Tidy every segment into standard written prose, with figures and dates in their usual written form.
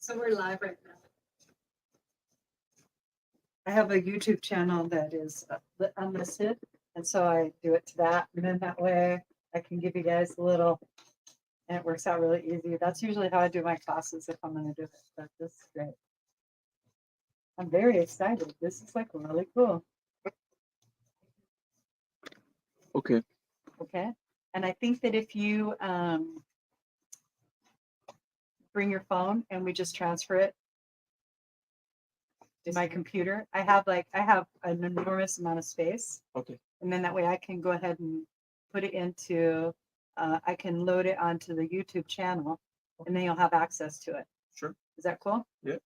So we're live right now. I have a YouTube channel that is unlisted, and so I do it to that, and then that way I can give you guys a little, and it works out really easy. That's usually how I do my classes if I'm going to do it, but this is great. I'm very excited. This is like really cool. Okay. Okay. And I think that if you bring your phone and we just transfer it to my computer, I have an enormous amount of space. Okay. And then that way I can go ahead and put it into, I can load it onto the YouTube channel, and then you'll have access to it. Sure. Is that cool? Yeah.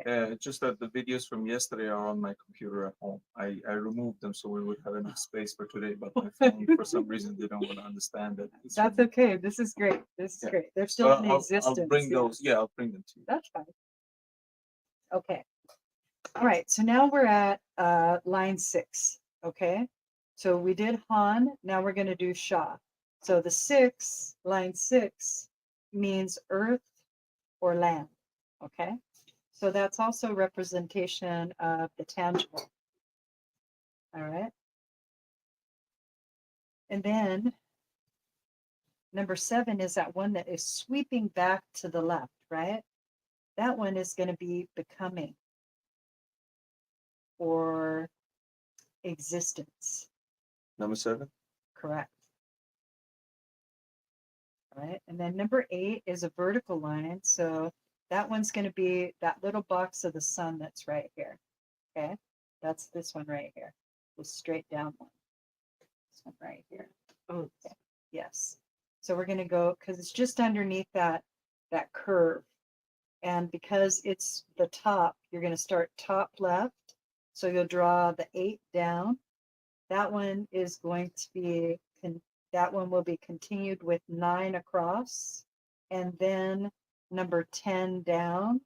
Okay. Just that the videos from yesterday are on my computer at home. I removed them so we would have enough space for today, but my phone, for some reason, they don't want to understand it. That's okay. This is great. This is Yeah. great. They're still in existence. I'll bring yeah. those. Yeah, I'll bring them to you. That's fine. Okay. All right. So now we're at line 6. Okay. So we did Han. Now we're going to do Sha. So the 6, line 6, means earth or land. Okay. So that's also representation of the tangible. All right. And then number 7 is that one that is sweeping back to the left, right? That one is going to be becoming or existence. Number 7. Correct. All right. And then number 8 is a vertical line. So that one's going to be that little box of the sun that's right here. Okay. That's this one right here. The straight down one. This one right here. Okay. Yes. So we're going to go, because it's just underneath that curve. And because it's the top, you're going to start top left. So you'll draw the 8 down. That one is going to be, that one will be continued with 9 across. And then number 10 down.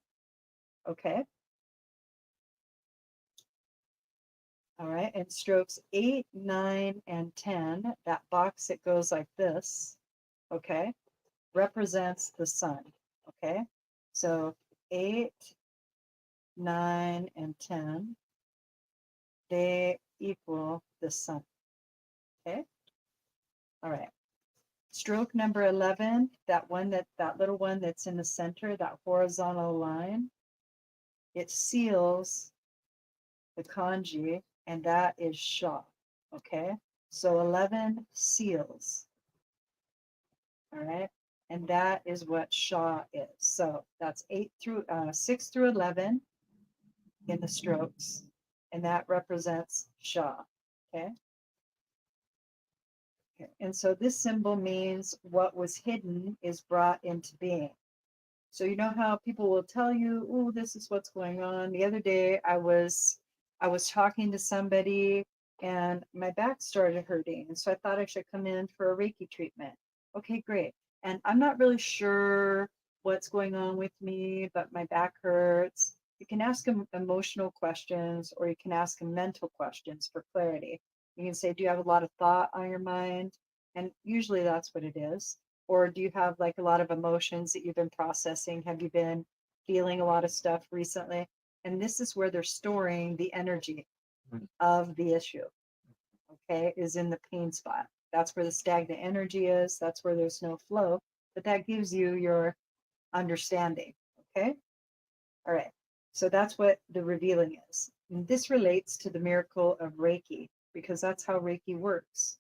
Okay. All right. And strokes 8, 9, and 10, that box that goes like this, okay, represents the sun. Okay. So 8, 9, and 10, they equal the sun. Okay. All right. Stroke number 11, that little one that's in the center, that horizontal line, it seals the kanji, and that is Sha. Okay. So 11 seals. All right. And that is what Sha is. So that's 6 through 11 in the strokes. And that represents Sha. Okay. Okay. And so this symbol means what was hidden is brought into being. So you know how people will tell you, oh, this is what's going on. The other day I was talking to somebody and my back started hurting. And so I thought I should come in for a Reiki treatment. Okay, great. And I'm not really sure what's going on with me, but my back hurts. You can ask them emotional questions, or you can ask them mental questions for clarity. You can say, do you have a lot of thought on your mind? And usually that's what it is. Or do you have like a lot of emotions that you've been processing? Have you been feeling a lot of stuff recently? And this is where they're storing the energy of the issue. Okay, is in the pain spot. That's where the stagnant energy is. That's where there's no flow. But that gives you your understanding. Okay. All right. So that's what the revealing is. And this relates to the miracle of Reiki, because that's how Reiki works.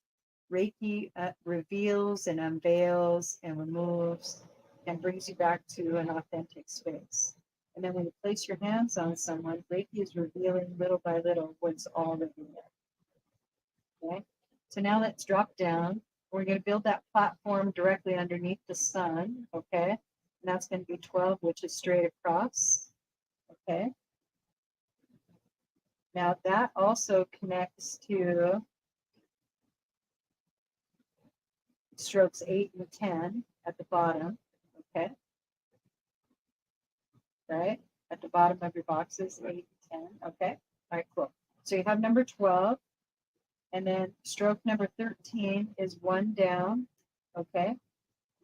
Reiki reveals and unveils and removes and brings you back to an authentic space. And then when you place your hands on someone, Reiki is revealing little by little what's already there. Okay. So now let's drop down. We're going to build that platform directly underneath the sun. Okay. And that's going to be 12, which is straight across. Okay. Now that also connects to strokes 8 and 10 at the bottom. Okay. Right? At the bottom of your boxes, 8 and 10. Okay. All right, cool. So you have number 12. And then stroke number 13 is 1 down. Okay.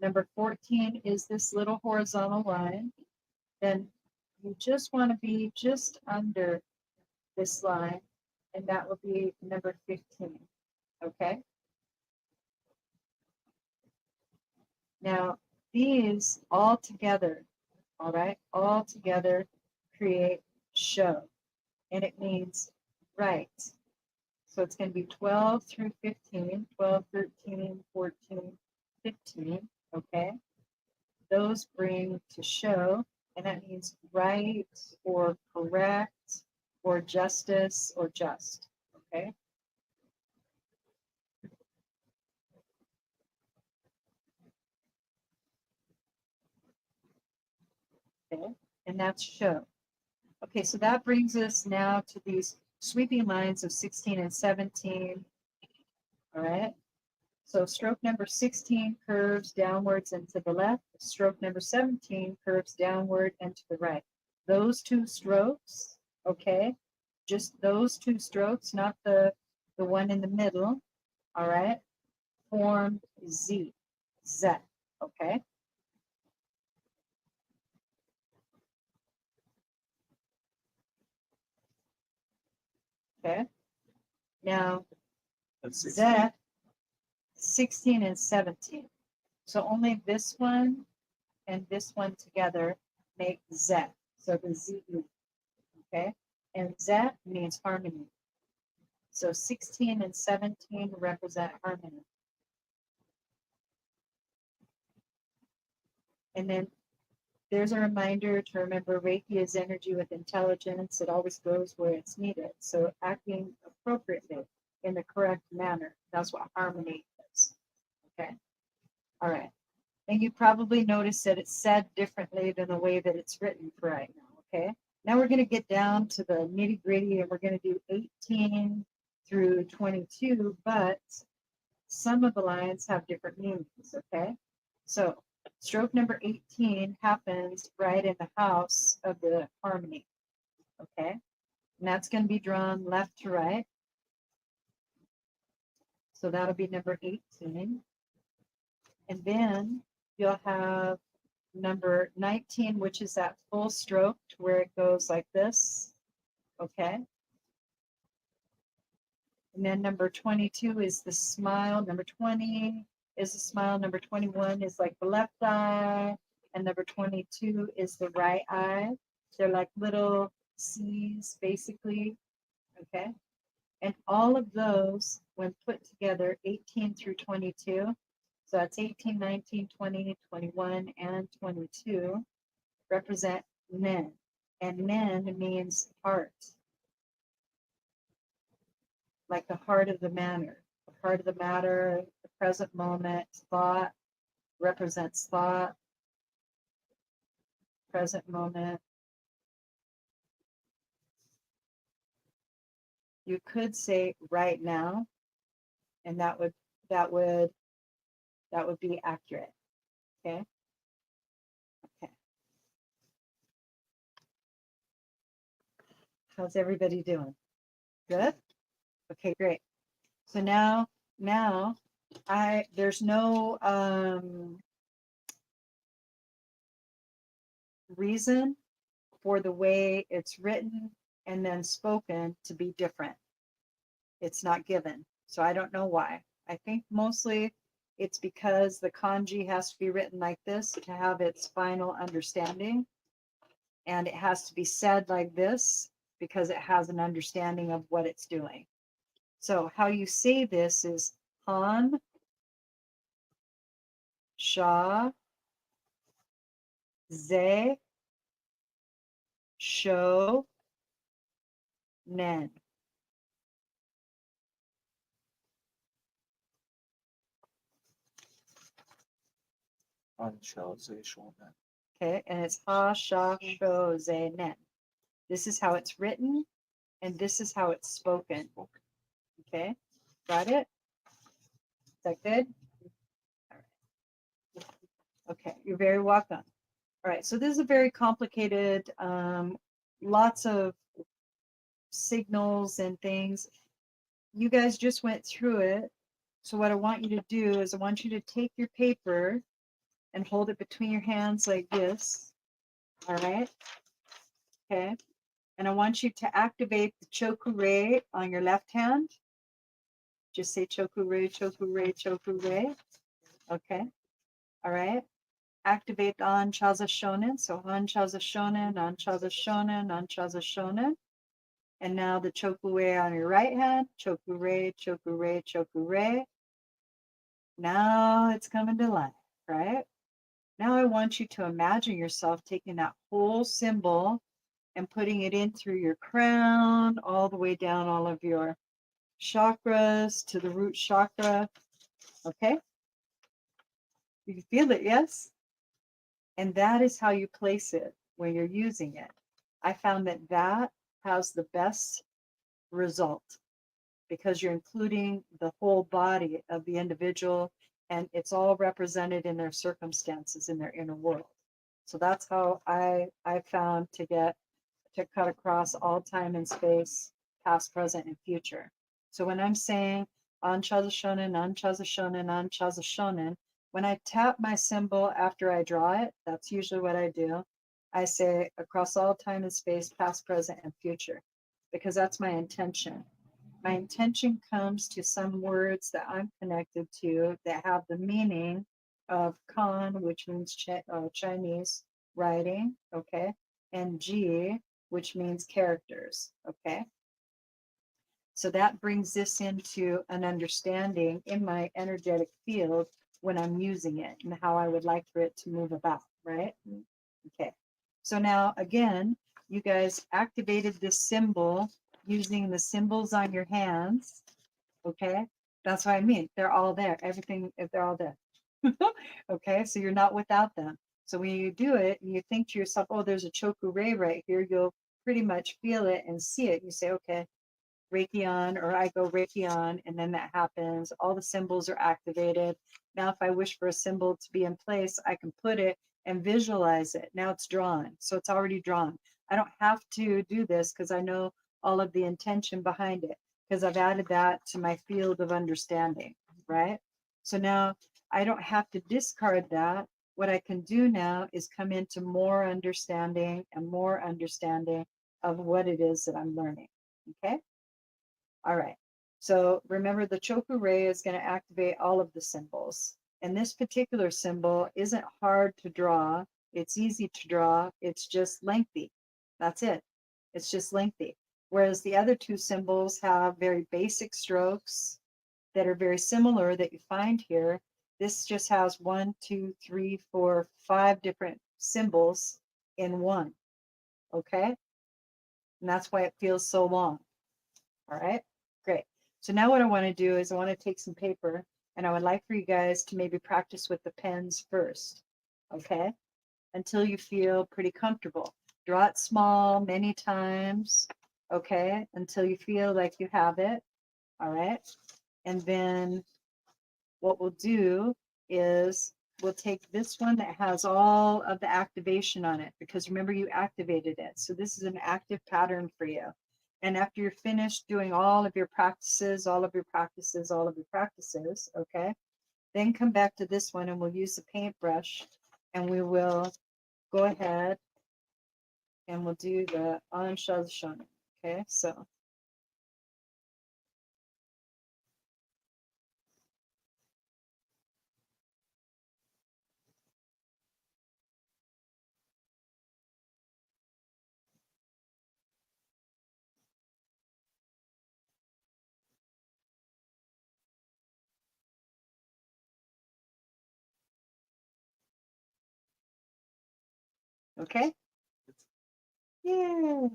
Number 14 is this little horizontal line. Then You just want to be just under this line, and that will be number 15. Okay. Now, these all together, all right, all together create show, and it means right. So it's going to be 12 through 15, 12, 13, 14, 15. Okay. Those bring to show, and that means right or correct or justice or just. Okay. Okay. And that's show. Okay, so that brings us now to these sweeping lines of 16 and 17. All right. So stroke number 16 curves downwards and to the left. Stroke number 17 curves downward and to the right. Those two strokes, okay, just those two strokes, not the one in the middle, all right, form Z, Z, okay? Okay. Now, That's Z, 16. 16 and 17. So only this one and this one together make Z. So the Z, okay? And Z means harmony. So 16 and 17 represent harmony. And then there's a reminder to remember Reiki is energy with intelligence. It always goes where it's needed. So acting appropriately in the correct manner. That's what harmony is. Okay. All right. And you probably noticed that it's said differently than the way that it's written for right now. Okay. Now we're going to get down to the nitty gritty and we're going to do 18 through 22, but some of the lines have different meanings. Okay. So stroke number 18 happens right in the house of the harmony. Okay. And that's going to be drawn left to right. So that'll be number 18. And then you'll have number 19, which is that full stroke where it goes like this. Okay. And then number 22 is the smile. Number 20 is the smile. Number 21 is like the left eye. And number 22 is the right eye. They're like little C's basically. Okay. And all of those, when put together, 18 through 22, so that's 18, 19, 20, 21, and 22, represent Nen. And Nen means heart, like the heart of the matter. The heart of the matter, the present moment, thought represents thought, present moment. You could say right now, and that would be accurate. Okay. Okay. How's everybody doing? Good? Okay, great. So now there's no reason for the way it's written and then spoken to be different. It's not given. So I don't know why. I think mostly it's because the kanji has to be written like this to have its final understanding. And it has to be said like this because it has an understanding of what it's doing. So how you say this is Han, Sha, Ze, Sho, Nen. Okay, and it's Ha, Sha, Sho, Ze, Nen. This is how it's written, and this is how it's spoken. Okay, got it? Is that good? All right. Okay, you're very welcome. All right, so this is a very complicated, lots of signals and things. You guys just went through it. So what I want you to do is I want you to take your paper and hold it between your hands like this. All right. Okay. And I want you to activate the Chokure on your left hand. Just say Chokure, Chokure, Chokure. Okay. All right. Activate on Chaza Shonen. So on Chaza Shonen, on Chaza Shonen, on Chaza Shonen. And now the Chokure on your right hand. Chokure, Chokure, Chokure. Now it's coming to life, right? Now I want you to imagine yourself taking that whole symbol and putting it in through your crown, all the way down all of your chakras to the root chakra. Okay? You can feel it, yes? And that is how you place it when you're using it. I found that that has the best result because you're including the whole body of the individual and it's all represented in their circumstances in their inner world. So that's how I found to cut across all time and space, past, present, and future. So when I'm saying Anchaza Shonen, Anchaza Shonen, Anchaza Shonen, when I tap my symbol after I draw it, that's usually what I do. I say across all time and space, past, present, and future, because that's my intention. My intention comes to some words that I'm connected to that have the meaning of Kan, which means Chinese writing, okay, and Ji, which means characters, okay? So that brings this into an understanding in my energetic field when I'm using it and how I would like for it to move about, right? Okay. So now, again, you guys activated this symbol using the symbols on your hands, okay? That's what I mean. They're all there. Everything, they're all there. Okay, so you're not without them. So when you do it, and you think to yourself, oh, there's a chokure right here, you'll pretty much feel it and see it. You say, okay, Reiki on, or I go Reiki on, and then that happens. All the symbols are activated. Now, if I wish for a symbol to be in place, I can put it and visualize it. Now it's drawn. So it's already drawn. I don't have to do this because I know all of the intention behind it because I've added that to my field of understanding, right? So now I don't have to discard that. What I can do now is come into more understanding and more understanding of what it is that I'm learning. Okay. All right. So remember the Choku Ray is going to activate all of the symbols. And this particular symbol isn't hard to draw. It's easy to draw. It's just lengthy. That's it. It's just lengthy. Whereas the other two symbols have very basic strokes that are very similar that you find here. This just has 1, 2, 3, 4, 5 different symbols in one. Okay. And that's why it feels so long. All right. Great. So now what I want to do is I want to take some paper and I would like for you guys to maybe practice with the pens first. Okay. Until you feel pretty comfortable. Draw it small many times. Okay. Until you feel like you have it. All right. And then what we'll do is we'll take this one that has all of the activation on it because remember you activated it. So this is an active pattern for you. And after you're finished doing all of your practices, all of your practices, all of your practices, okay, then come back to this one and we'll use the paintbrush and we will go ahead and we'll do the Anshaz Shonen. Okay, so okay. Yay!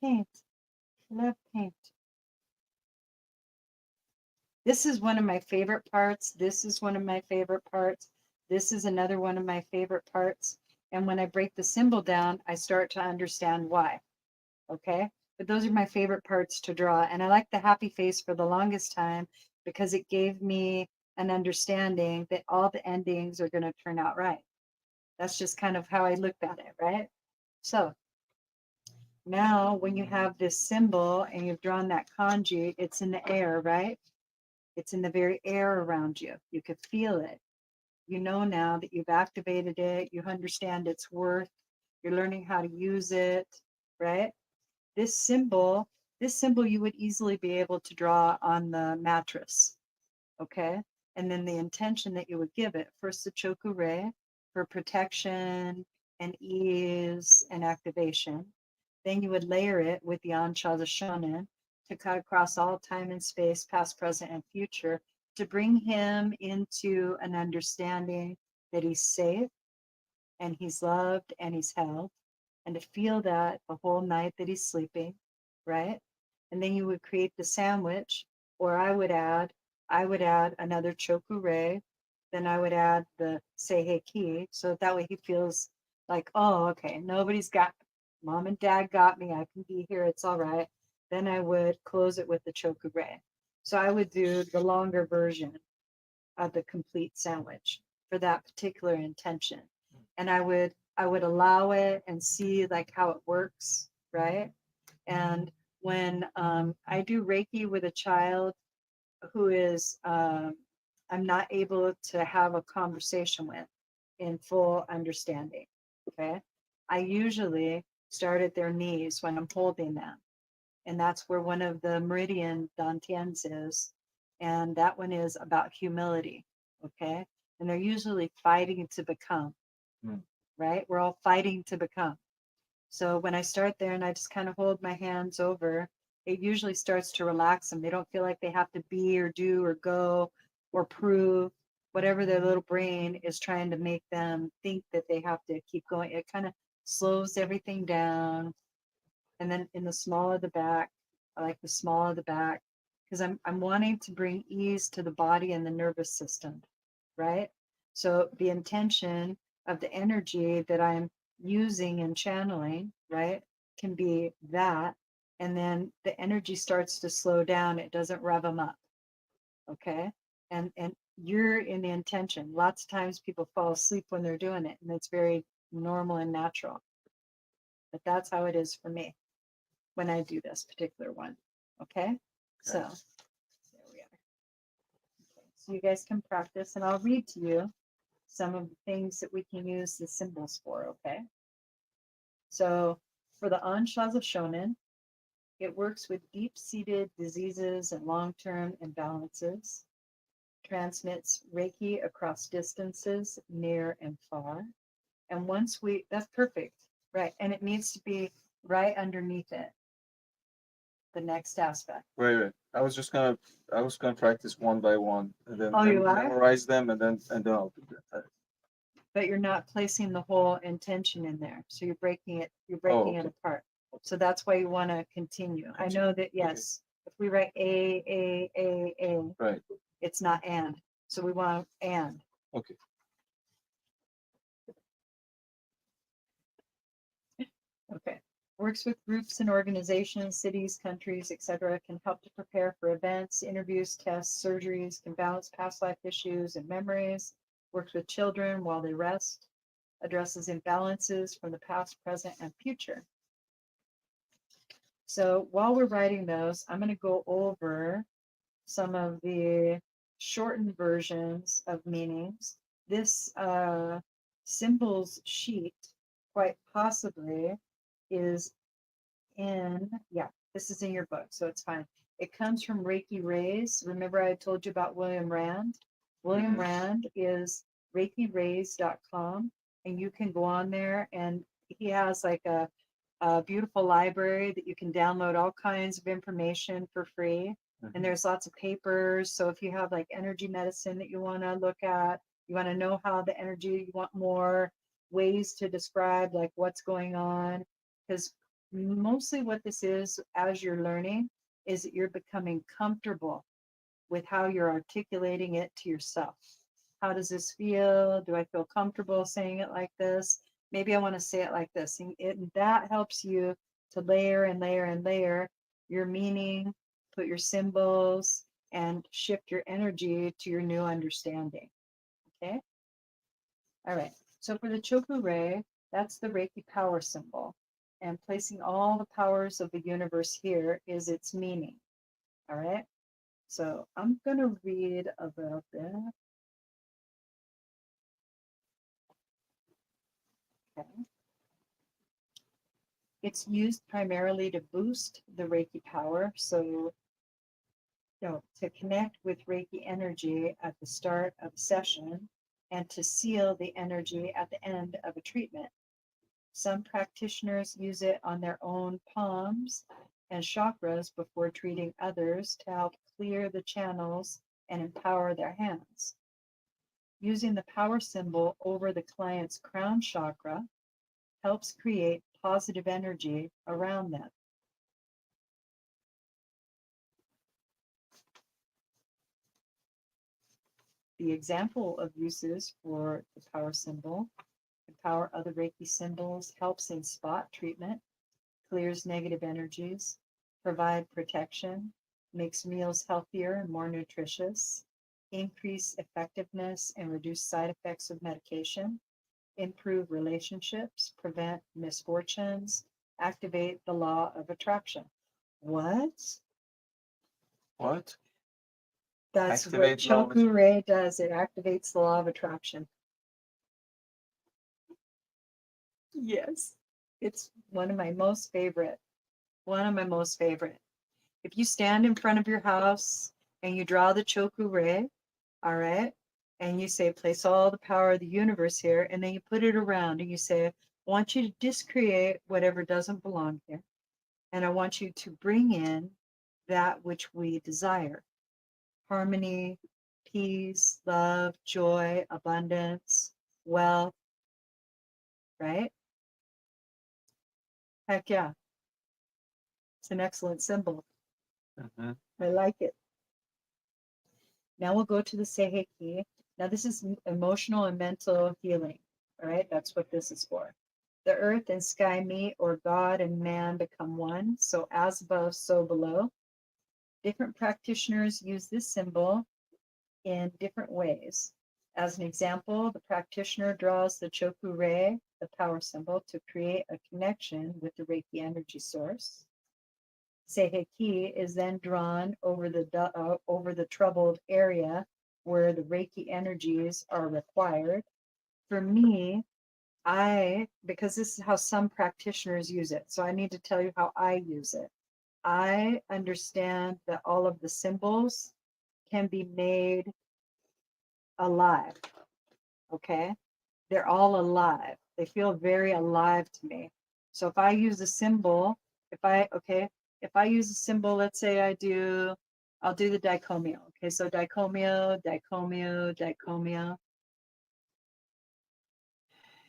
Paint. Love paint. This is one of my favorite parts. This is one of my favorite parts. This is another one of my favorite parts. And when I break the symbol down, I start to understand why. Okay. But those are my favorite parts to draw. And I like the happy face for the longest time because it gave me an understanding that all the endings are going to turn out right. That's just kind of how I looked at it, right? So now when you have this symbol and you've drawn that kanji, it's in the air, right? It's in the very air around you. You could feel it. You know now that you've activated it, you understand its worth, You're learning how to use it, right? This symbol, this symbol you would easily be able to draw on the mattress, okay? And then the intention that you would give it, first the chokure for protection and ease and activation. Then you would layer it with the Anshaza Shonen to cut across all time and space, past, present, and future, to bring him into an understanding that he's safe and he's loved and he's held, and to feel that the whole night that he's sleeping, right? And then you would create the sandwich, or I would add another chokure, then I would add the seiheki, so that way he feels like, oh, okay, nobody's got mom and dad got me, I can be here, it's all right. Then I would close it with the chokure. So I would do the longer version of the complete sandwich for that particular intention. And I would allow it and see like how it works, right? And when I do Reiki with a child who is I'm not able to have a conversation with in full understanding, okay? I usually start at their knees when I'm holding them, and that's where one of the meridian dantians is, and that one is about humility, okay? And they're usually fighting to become, Mm. right? We're all fighting to become. So when I start there and I just kind of hold my hands over, it usually starts to relax them. They don't feel like they have to be or do or go or prove whatever their little brain is trying to make them think that they have to keep going. It kind of slows everything down. And then in the small of the back, I like the small of the back because I'm wanting to bring ease to the body and the nervous system, right? So the intention of the energy that I'm using and channeling, right, can be that. And then the energy starts to slow down. It doesn't rev them up. Okay. And you're in the intention. Lots of times people fall asleep when they're doing it, and it's very normal and natural. But that's how it is for me when I do this particular one. Okay. So there we are. Okay. So you guys can practice, and I'll read to you some of the things that we can use the symbols for. Okay. So for the Anshas of Shonen, it works with deep-seated diseases and long-term imbalances, transmits Reiki across distances, near and far. And once that's perfect, right? And it needs to be right underneath it, the next aspect. Right. I was gonna practice one by one and then Oh, you are? memorize them and then I'll do that. But you're not placing the whole intention in there. So you're Oh, breaking it okay. apart. So that's why you want to continue. I know that, yes, if we write A, Right. it's not and. So we want and. Okay. Okay. Works with groups and organizations, cities, countries, etc. Can help to prepare for events, interviews, tests, surgeries, can balance past life issues and memories. Works with children while they rest. Addresses imbalances from the past, present, and future. So while we're writing those, I'm going to go over some of the shortened versions of meanings. This symbols sheet, quite possibly, is yeah, this is in your book, so it's fine. It comes from Reiki Rays. Remember I told you about William Rand? William Rand is reikirays.com, and you can go on there, and he has like a beautiful library that you can download all kinds of information for free. And there's lots of papers. So if you have like energy medicine that you want to look at, you want to know how the energy, you want more ways to describe like what's going on. Because mostly what this is as you're learning is that you're becoming comfortable with how you're articulating it to yourself. How does this feel? Do I feel comfortable saying it like this? Maybe I want to say it like this. And that helps you to layer and layer and layer your meaning, put your symbols, and shift your energy to your new understanding. Okay? All right. So for the Chokure, that's the Reiki power symbol. And placing all the powers of the universe here is its meaning. All right. So I'm going to read about that. Okay. It's used primarily to boost the Reiki power. So, to connect with Reiki energy at the start of a session and to seal the energy at the end of a treatment. Some practitioners use it on their own palms and chakras before treating others to help clear the channels and empower their hands. Using the power symbol over the client's crown chakra helps create positive energy around them. The example of uses for the power symbol: empower other Reiki symbols, helps in spot treatment, clears negative energies, provide protection, makes meals healthier and more nutritious, increase effectiveness and reduce side effects of medication, improve relationships, prevent misfortunes, activate the law of attraction. What? What? That's what Activate law of Choku does. It activates the law of attraction. Yes. It's one of my most favorite. One of my most favorite. If you stand in front of your house and you draw the Choku, all right, and you say, place all the power of the universe here, and then you put it around and you say, I want you to discreate whatever doesn't belong here. And I want you to bring in that which we desire: harmony, peace, love, joy, abundance, wealth, right? Heck yeah. It's an excellent symbol. Mhm. I like it. Now we'll go to the Seiheki. Now this is emotional and mental healing. All right, that's what this is for. The earth and sky meet, or God and man become one. So as above, so below. Different practitioners use this symbol in different ways. As an example, the practitioner draws the Choku, the power symbol, to create a connection with the Reiki energy source. Seiheki is then drawn over the troubled area where the Reiki energies are required. For me, because this is how some practitioners use it, so I need to tell you how I use it. I understand that all of the symbols can be made alive. Okay, they're all alive. They feel very alive to me. So if I use a symbol, if I use a symbol, let's say I'll do the dicomio. Okay, so dicomio, dicomio, dicomio.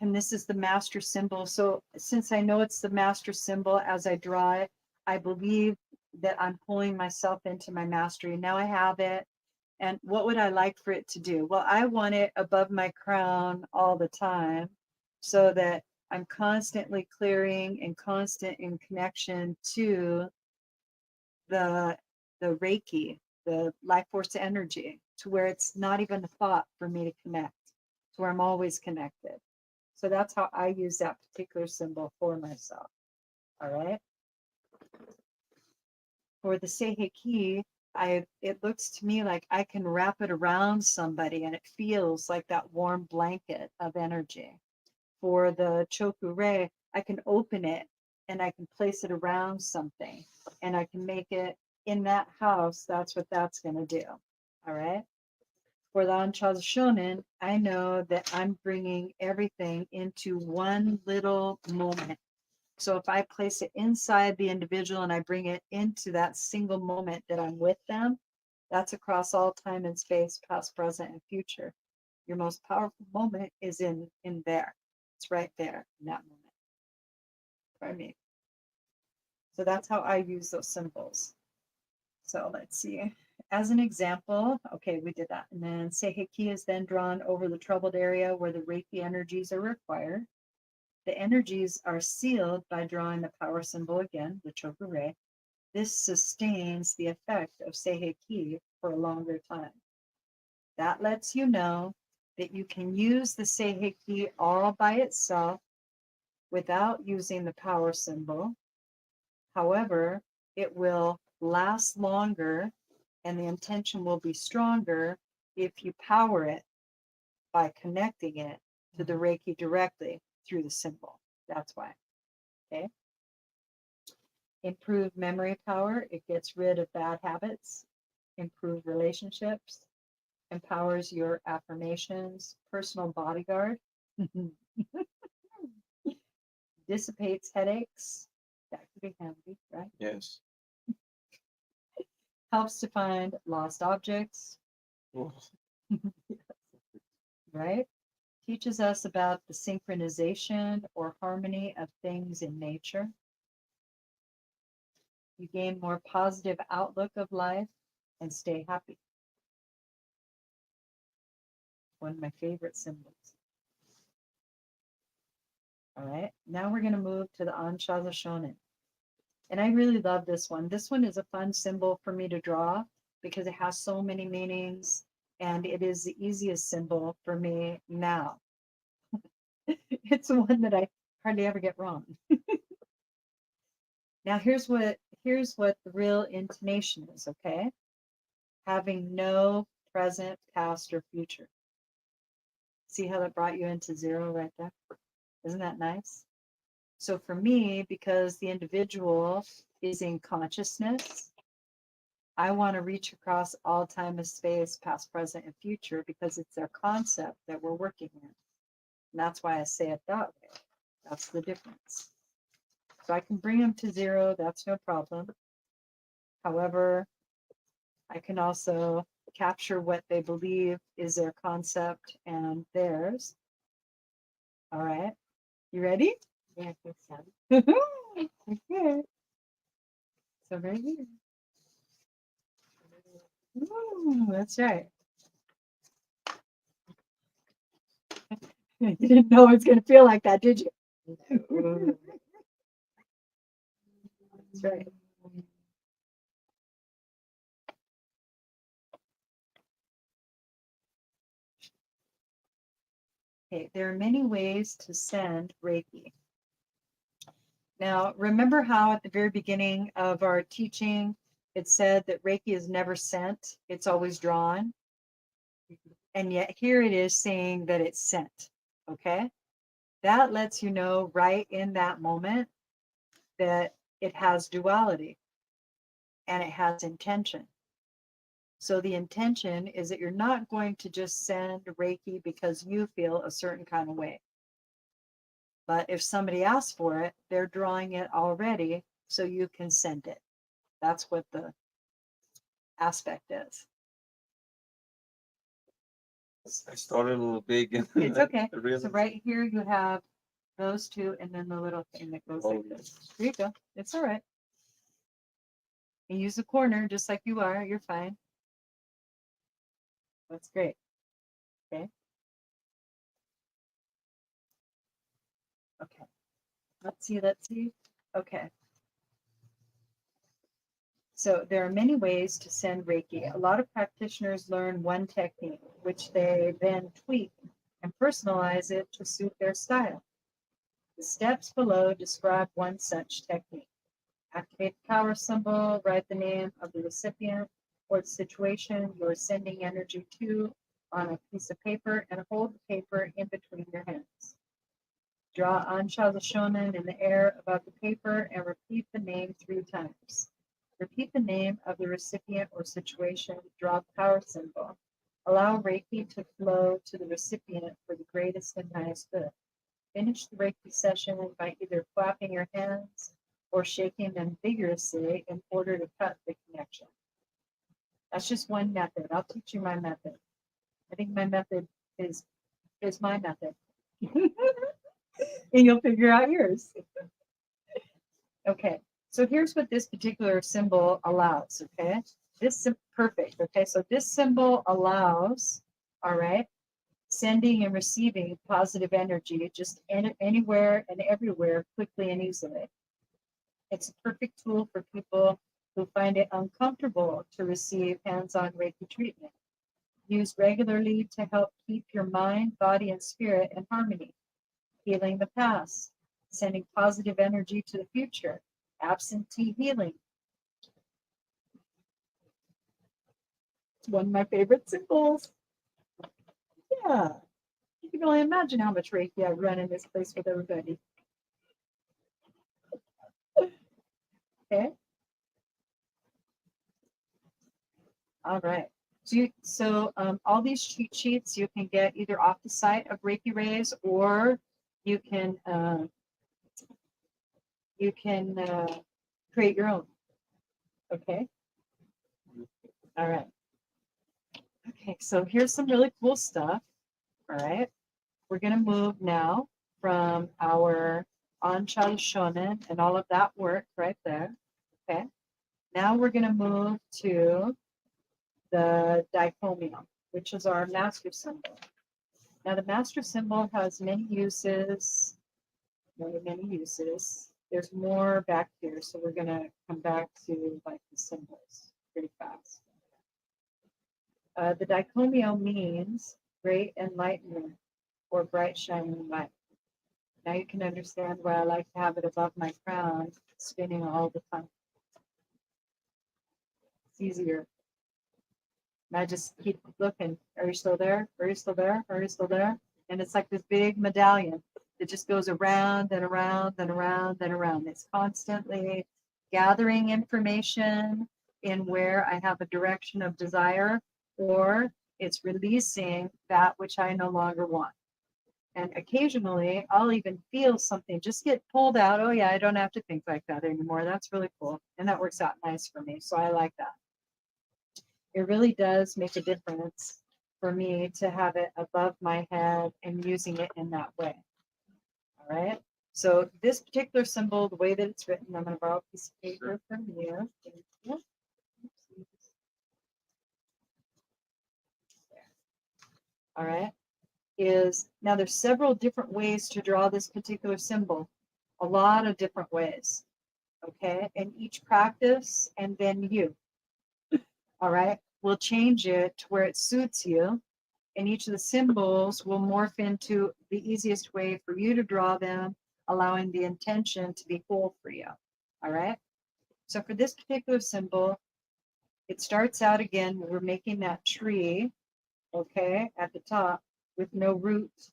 And this is the master symbol. So since I know it's the master symbol, as I draw it, I believe that I'm pulling myself into my mastery. Now I have it. And what would I like for it to do? Well, I want it above my crown all the time so that I'm constantly clearing and constant in connection to the the Reiki, the life force energy, to where it's not even a thought for me to connect, to where I'm always connected. So that's how I use that particular symbol for myself. All right. For the Seiheki, it looks to me like I can wrap it around somebody and it feels like that warm blanket of energy. For the Choku, I can open it and I can place it around something and I can make it in that house. That's what that's going to do. All right. For the Anchaza Shonen, I know that I'm bringing everything into one little moment. So if I place it inside the individual and I bring it into that single moment that I'm with them, that's across all time and space, past, present, and future. Your most powerful moment is in there. It's right there in that moment. For me. So that's how I use those symbols. So let's see. As an example, okay, we did that. And then Seiheki is then drawn over the troubled area where the Reiki energies are required. The energies are sealed by drawing the power symbol again, the Choku. This sustains the effect of Seiheki for a longer time. That lets you know that you can use the Seiheki all by itself without using the power symbol. However, it will last longer and the intention will be stronger if you power it by connecting it to the Reiki directly through the symbol. That's why. Okay. Improve memory power. It gets rid of bad habits. Improve relationships. Empowers your affirmations. Personal bodyguard. Dissipates headaches. That could be handy, right? Yes. Helps to find lost objects, Oh, right? Teaches us about the synchronization or harmony of things in nature. You gain more positive outlook of life and stay happy. One of my favorite symbols. All right, now we're going to move to the Anshaza Shonen. And I really love this one. This one is a fun symbol for me to draw because it has so many meanings and it is the easiest symbol for me now. It's the one that I hardly ever get wrong. Now here's what the real intonation is, okay? Having no present, past, or future. See how that brought you into zero right there? Isn't that nice? So for me, because the individual is in consciousness, I want to reach across all time and space, past, present, and future, because it's their concept that we're working in. And that's why I say it that way. That's the difference. So I can bring them to zero, that's no problem. However, I can also capture what they believe is their concept and theirs. All right. You ready? Yeah, I think so. Okay. So right here. Ooh, that's right. You didn't know it was going to feel like that, did you? No. That's right. Okay, there are many ways to send Reiki. Now, remember how at the very beginning of our teaching, it said that Reiki is never sent, it's always drawn. And yet here it is saying that it's sent. Okay. That lets you know right in that moment that it has duality and it has intention. So the intention is that you're not going to just send Reiki because you feel a certain kind of way. But if somebody asks for it, they're drawing it already so you can send it. That's what the aspect is. I started a little big. And It's okay. I realized- So right here you have those two and then the little thing that goes like this. Here you go. It's all right. You use the corner just like you are. You're fine. That's great. Okay. Okay. Let's see. Let's see. Okay. So there are many ways to send Reiki. A lot of practitioners learn one technique, which they then tweak and personalize it to suit their style. The steps below describe one such technique. Activate the power symbol, write the name of the recipient or the situation you're sending energy to on a piece of paper and hold the paper in between your hands. Draw Ansha the Shonen in the air above the paper and repeat the name 3 times. Repeat the name of the recipient or situation. Draw the power symbol. Allow Reiki to flow to the recipient for the greatest and highest good. Finish the Reiki session by either clapping your hands or shaking them vigorously in order to cut the connection. That's just one method. I'll teach you my method. I think my method is my method. And you'll figure out yours. Okay, so here's what this particular symbol allows, okay? This is perfect, okay? So this symbol allows, all right, sending and receiving positive energy just anywhere and everywhere quickly and easily. It's a perfect tool for people who find it uncomfortable to receive hands-on Reiki treatment. Used regularly to help keep your mind, body, and spirit in harmony. Healing the past, sending positive energy to the future, absentee healing. It's one of my favorite symbols. Yeah, you can only imagine how much Reiki I run in this place with everybody. Okay. All right. All these cheat sheets you can get either off the site of Reiki Rays, or you can create your own. Okay. All right. Okay. So here's some really cool stuff. All right. We're gonna move now from our Anchal Shonen and all of that work right there. Okay. Now we're gonna move to the dichomium, which is our master symbol. Now the master symbol has many uses, many uses. There's more back here, so we're gonna come back to like the symbols pretty fast. The dichomium means great enlightenment or bright shining light. Now you can understand why I like to have it above my crown, spinning all the time. It's easier. And I just keep looking. Are you still there? Are you still there? Are you still there? And it's like this big medallion that just goes around and around and around and around. It's constantly gathering information in where I have a direction of desire, or it's releasing that which I no longer want. And occasionally I'll even feel something just get pulled out. Oh, yeah, I don't have to think like that anymore. That's really cool. And that works out nice for me. So I like that. It really does make a difference for me to have it above my head and using it in that way. All right. So this particular symbol, the way that it's written, I'm going to borrow a piece of paper from you. Thank you. All right. Is now there's several different ways to draw this particular symbol. A lot of different ways. Okay. And each practice and then you. All right. We'll change it to where it suits you. And each of the symbols will morph into the easiest way for you to draw them, allowing the intention to be whole for you. All right. So for this particular symbol, it starts out again, we're making that tree, okay, at the top with no roots,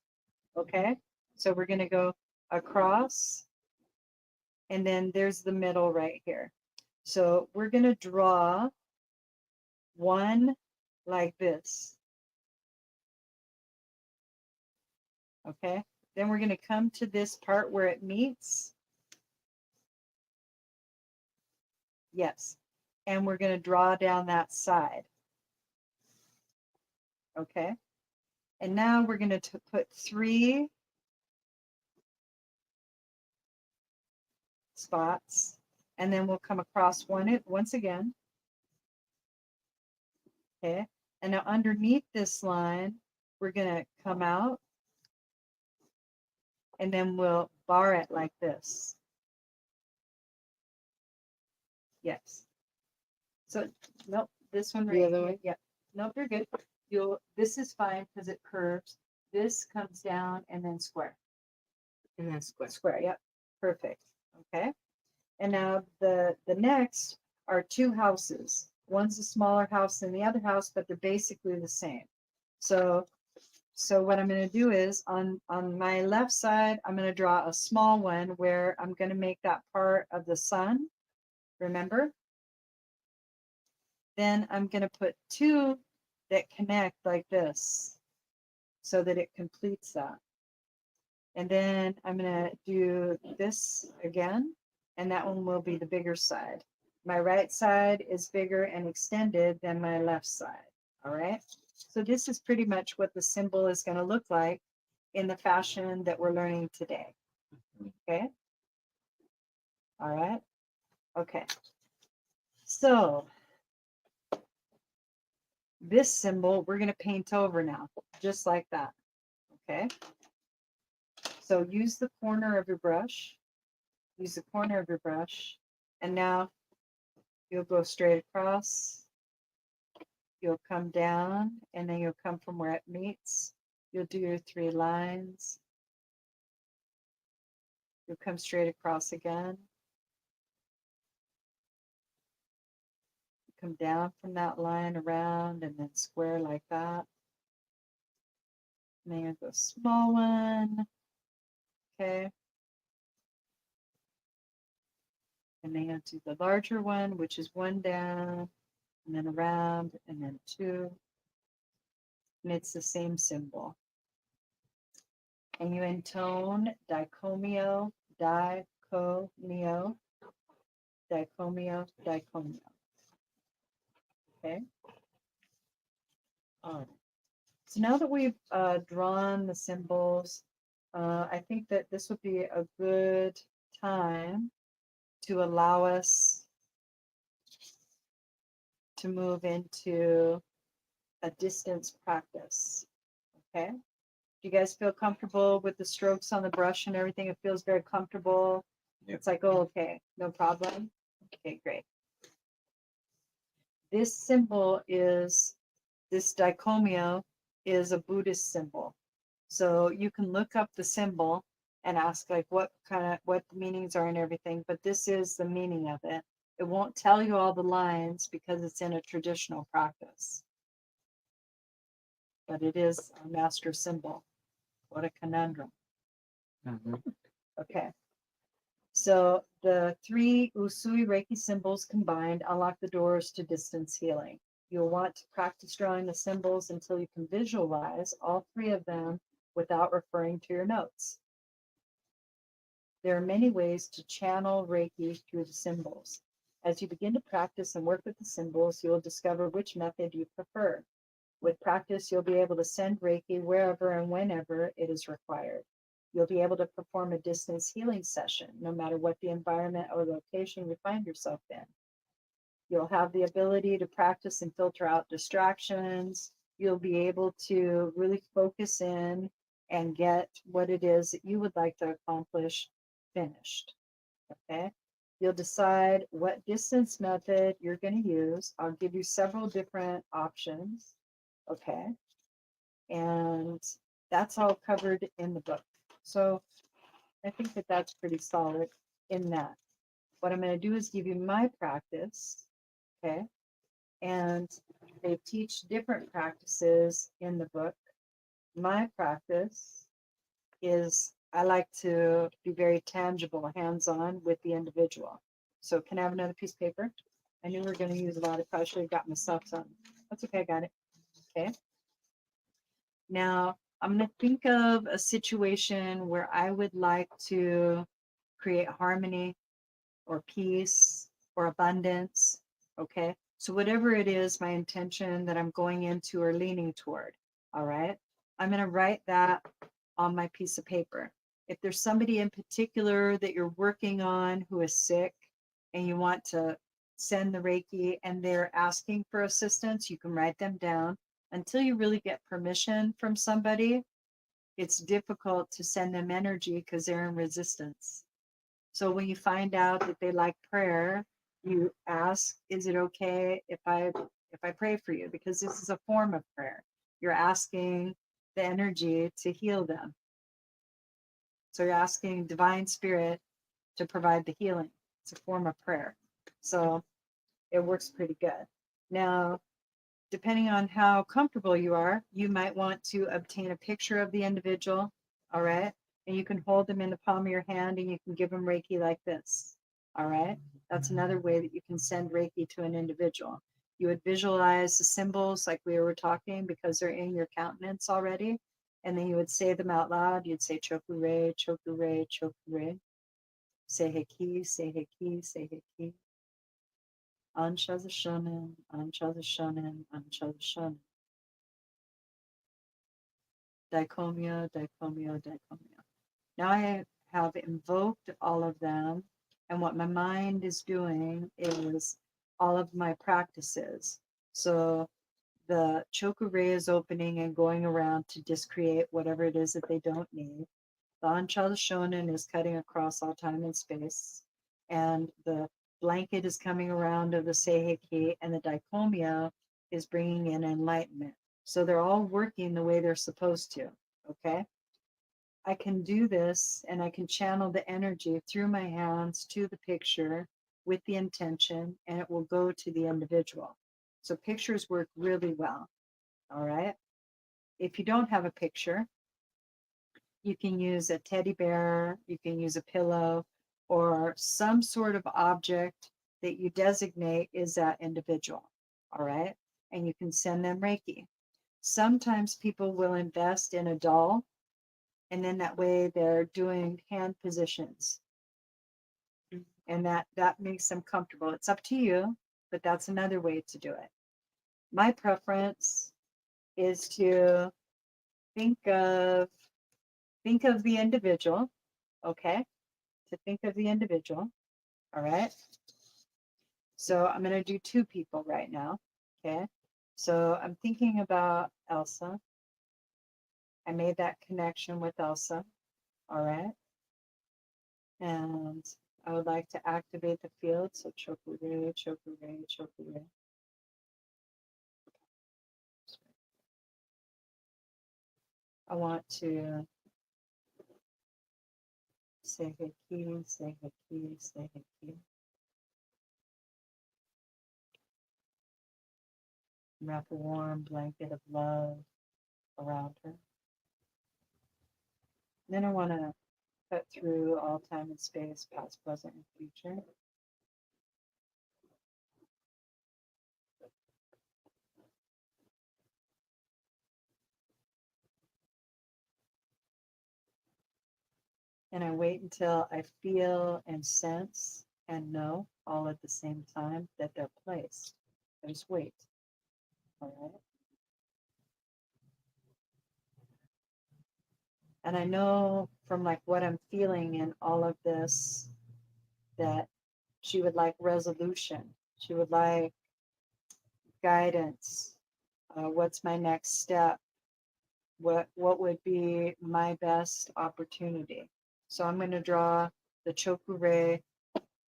okay? So we're going to go across, and then there's the middle right here. So we're going to draw one like this. Okay, then we're going to come to this part where it meets. Yes, and we're going to draw down that side. Okay, and now we're going to put 3 spots, and then we'll come across once again. Okay, and now underneath this line, we're going to come out, and then we'll bar it like this. Yes. So, nope, this one right The other here. way? Yeah. Nope, you're good. This is fine because it curves. This comes down and then square. And that's square. Square, yep. Perfect. Okay. And now the next are 2 houses. One's a smaller house than the other house, but they're basically the same. So what I'm going to do is on my left side, I'm going to draw a small one where I'm going to make that part of the sun. Remember? Then I'm going to put 2 that connect like this so that it completes that. And then I'm going to do this again, and that one will be the bigger side. My right side is bigger and extended than my left side. All right. So this is pretty much what the symbol is going to look like in the fashion that we're learning today. Okay. All right. Okay. So this symbol we're going to paint over now, just like that. Okay. So use the corner of your brush. Use the corner of your brush. And now you'll go straight across. You'll come down, and then you'll come from where it meets. You'll do your 3 lines. You'll come straight across again. Come down from that line around and then square like that. And then you'll go small one. Okay. And then you do the larger one, which is one down, and then around, and then two. And it's the same symbol. And you intone dicomio, dicomio, dicomio, dicomio. Okay. All right. So now that we've drawn the symbols, I think that this would be a good time to allow us to move into a distance practice. Okay. Do you guys feel comfortable with the strokes on the brush and everything? It feels very comfortable. Yeah. It's like, oh, okay, no problem. Okay, great. This symbol is, this dicomio is a Buddhist symbol. So you can look up the symbol and ask like what the meanings are and everything, but this is the meaning of it. It won't tell you all the lines because it's in a traditional practice. But it is a master symbol. What a conundrum. Okay. So the three Usui Reiki symbols combined unlock the doors to distance healing. You'll want to practice drawing the symbols until you can visualize all three of them without referring to your notes. There are many ways to channel Reiki through the symbols. As you begin to practice and work with the symbols, you will discover which method you prefer. With practice, you'll be able to send Reiki wherever and whenever it is required. You'll be able to perform a distance healing session, no matter what the environment or location you find yourself in. You'll have the ability to practice and filter out distractions. You'll be able to really focus in and get what it is that you would like to accomplish finished. Okay. You'll decide what distance method you're going to use. I'll give you several different options. Okay. And that's all covered in the book. So I think that that's pretty solid in that. What I'm going to do is give you my practice. Okay. And they teach different practices in the book. My practice is I like to be very tangible, hands-on with the individual. So can I have another piece of paper? I knew we were going to use a lot. I probably should have got myself some. That's okay, I got it. Okay. Now I'm going to think of a situation where I would like to create harmony or peace or abundance. Okay. So whatever it is, my intention that I'm going into or leaning toward. All right. I'm going to write that on my piece of paper. If there's somebody in particular that you're working on who is sick and you want to send the Reiki and they're asking for assistance, you can write them down. Until you really get permission from somebody, it's difficult to send them energy because they're in resistance. So when you find out that they like prayer, you ask, is it okay if I pray for you? Because this is a form of prayer. You're asking the energy to heal them. So you're asking divine spirit to provide the healing. It's a form of prayer. So it works pretty good. Now, depending on how comfortable you are, you might want to obtain a picture of the individual. All right. And you can hold them in the palm of your hand and you can give them Reiki like this. All right. That's another way that you can send Reiki to an individual. You would visualize the symbols like we were talking because they're in your countenance already. And then you would say them out loud. You'd say Chokure, Chokure, Chokure. Seiheki, Seiheki, Seiheki. Anshaza Shonen, Anshaza Shonen, Anshaza Shonen. Dicomio, Dicomio, Dicomio. Now I have invoked all of them, and what my mind is doing is all of my practices. So the Chokure is opening and going around to discreate whatever it is that they don't need. The Anchal Shonen is cutting across all time and space, and the blanket is coming around of the Seiheki, and the Dicomio is bringing in enlightenment. So they're all working the way they're supposed to. Okay. I can do this and I can channel the energy through my hands to the picture with the intention, and it will go to the individual. So pictures work really well. All right. If you don't have a picture, you can use a teddy bear, you can use a pillow, or some sort of object that you designate is that individual. All right. And you can send them Reiki. Sometimes people will invest in a doll, and then that way they're doing hand positions, and that makes them comfortable. It's up to you, but that's another way to do it. My preference is to think of the individual, okay? To think of the individual, all right? So I'm going to do two people right now, okay? So I'm thinking about Elsa. I made that connection with Elsa, all right? And I would like to activate the field. So chokure, chokure, chokure. I want to say heki, say heki, say heki. Wrap a warm blanket of love around her. Then I want to cut through all time and space, past, present, and future. And I wait until I feel and sense and know all at the same time that they're placed. I just wait. All right. And I know from like what I'm feeling in all of this that she would like resolution. She would like guidance. What's my next step? What would be my best opportunity? So I'm going to draw the chokure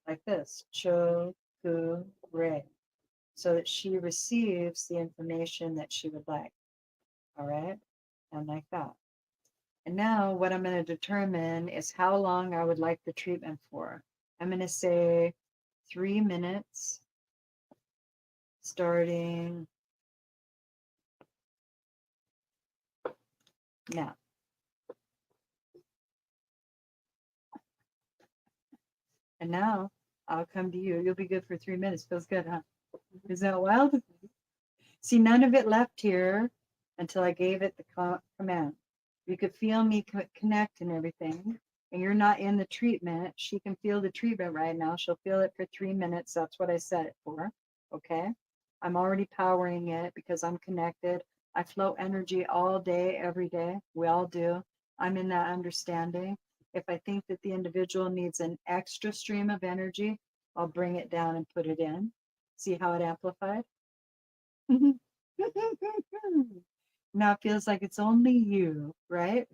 like this, chokure, so that she receives the information that she would like. All right, and like that. And now what I'm going to determine is how long I would like the treatment for. I'm going to say 3 minutes starting now. And now I'll come to you. You'll be good for 3 minutes. Feels good, huh? Is that wild? See, none of it left here until I gave it the command. You could feel me connect and everything, and you're not in the treatment. She can feel the treatment right now. She'll feel it for 3 minutes. That's what I set it for. Okay. I'm already powering it because I'm connected. I flow energy all day, every day. We all do. I'm in that understanding. If I think that the individual needs an extra stream of energy, I'll bring it down and put it in. See how it amplified? Now it feels like it's only you, right?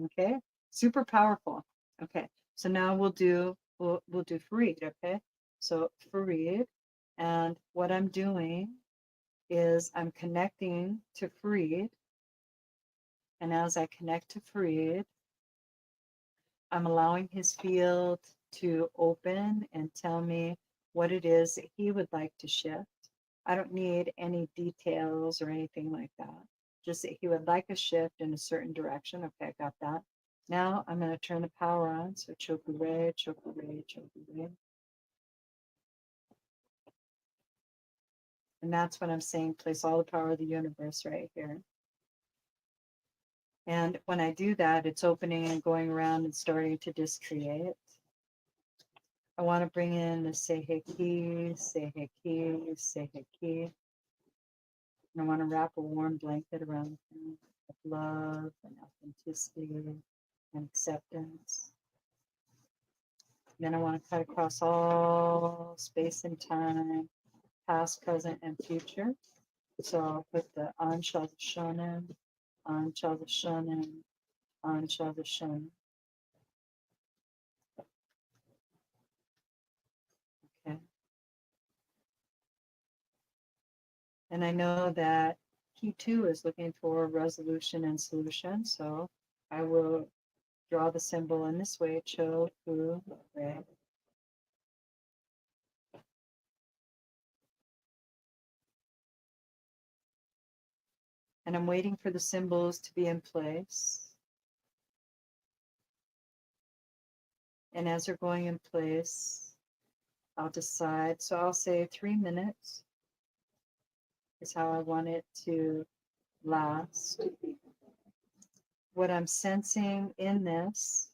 Okay. Super powerful. Okay. So now we'll do Farid, okay? So Farid, and what I'm doing is I'm connecting to Farid, and as I connect to Farid, I'm allowing his field to open and tell me what it is that he would like to shift. I don't need any details or anything like that. Just that he would like a shift in a certain direction. Okay, I got that. Now I'm going to turn the power on. So chokure, chokure, chokure. And that's what I'm saying. Place all the power of the universe right here. And when I do that, it's opening and going around and starting to discreate. I want to bring in the Seiheki, Seiheki, Seiheki. And I want to wrap a warm blanket around him of love and authenticity and acceptance. Then I want to cut across all space and time, past, present, and future. So I'll put the Anshal Shonen, Anshal Shonen, Anshal Shonen. Okay. And I know that he too is looking for resolution and solution. So I will draw the symbol in this way, Cho, Fu, Re. And I'm waiting for the symbols to be in place. And as they're going in place, I'll decide. So I'll say 3 minutes is how I want it to last. What I'm sensing in this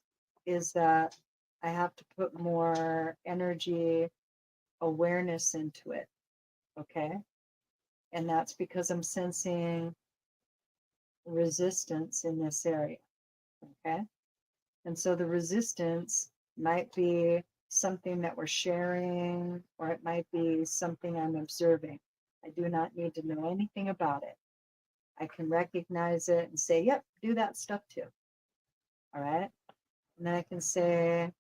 is that I have to put more energy awareness into it. Okay. And that's because I'm sensing resistance in this area. Okay. And so the resistance might be something that we're sharing, or it might be something I'm observing. I do not need to know anything about it. I can recognize it and say, yep, do that stuff too. All right. And then I can say,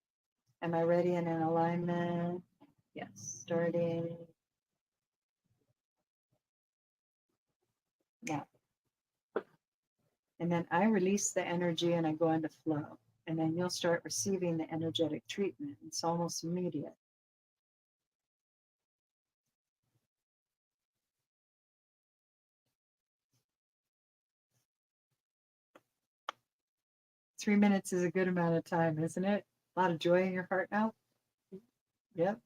am I ready and in alignment? Yes. Starting now. And then I release the energy and I go into flow. And then you'll start receiving the energetic treatment. It's almost immediate. Three minutes is a good amount of time, isn't it? A lot of joy in your heart now. Yep.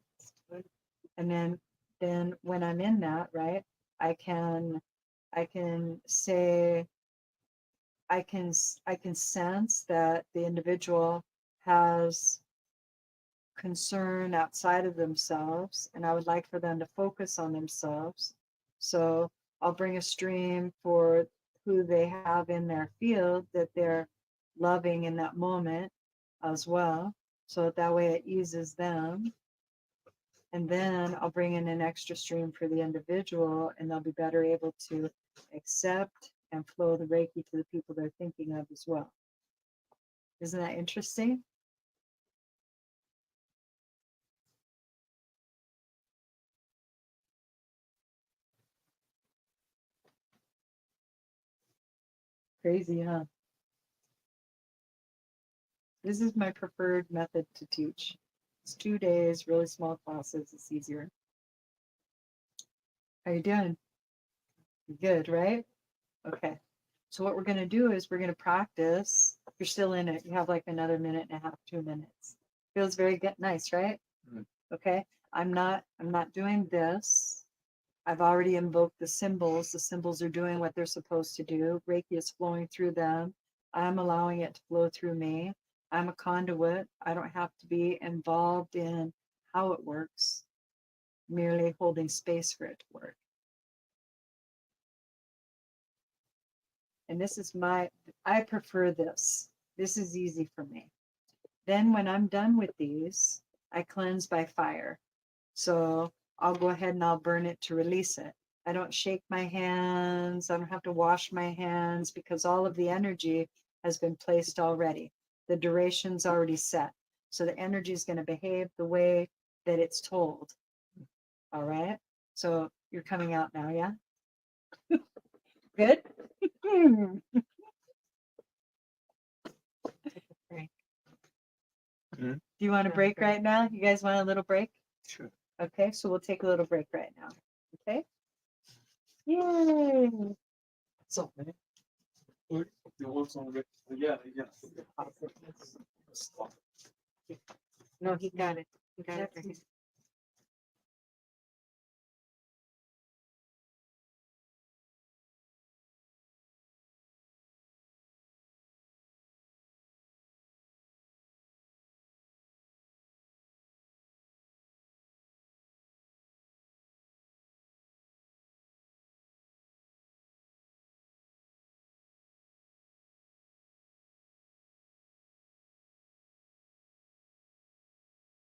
And then when I'm in that, right, I can say, I can sense that the individual has concern outside of themselves, and I would like for them to focus on themselves. So I'll bring a stream for who they have in their field that they're loving in that moment as well. So that way it eases them. And then I'll bring in an extra stream for the individual, and they'll be better able to accept and flow the Reiki to the people they're thinking of as well. Isn't that interesting? Crazy, huh? This is my preferred method to teach. It's 2 days, really small classes. It's easier. How you doing? Good, right? Okay. So what we're going to do is we're going to practice. You're still in it. You have like another minute and a half, 2 minutes. Feels very good, nice, right? Mm. Okay. I'm not doing this. I've already invoked the symbols. The symbols are doing what they're supposed to do. Reiki is flowing through them. I'm allowing it to flow through me. I'm a conduit. I don't have to be involved in how it works, merely holding space for it to work. And this is I prefer this. This is easy for me. Then when I'm done with these, I cleanse by fire. So I'll go ahead and I'll burn it to release it. I don't shake my hands. I don't have to wash my hands because all of the energy has been placed already. The duration's already set. So the energy is going to behave the way that it's told. All right. So you're coming out now, yeah? Good. Mhm. Do you want a break right now? You guys want a little break? Sure. Okay, so we'll take a little break right now. Okay? Yay! So, you want some? Yeah, yeah. No, he got it. He got it.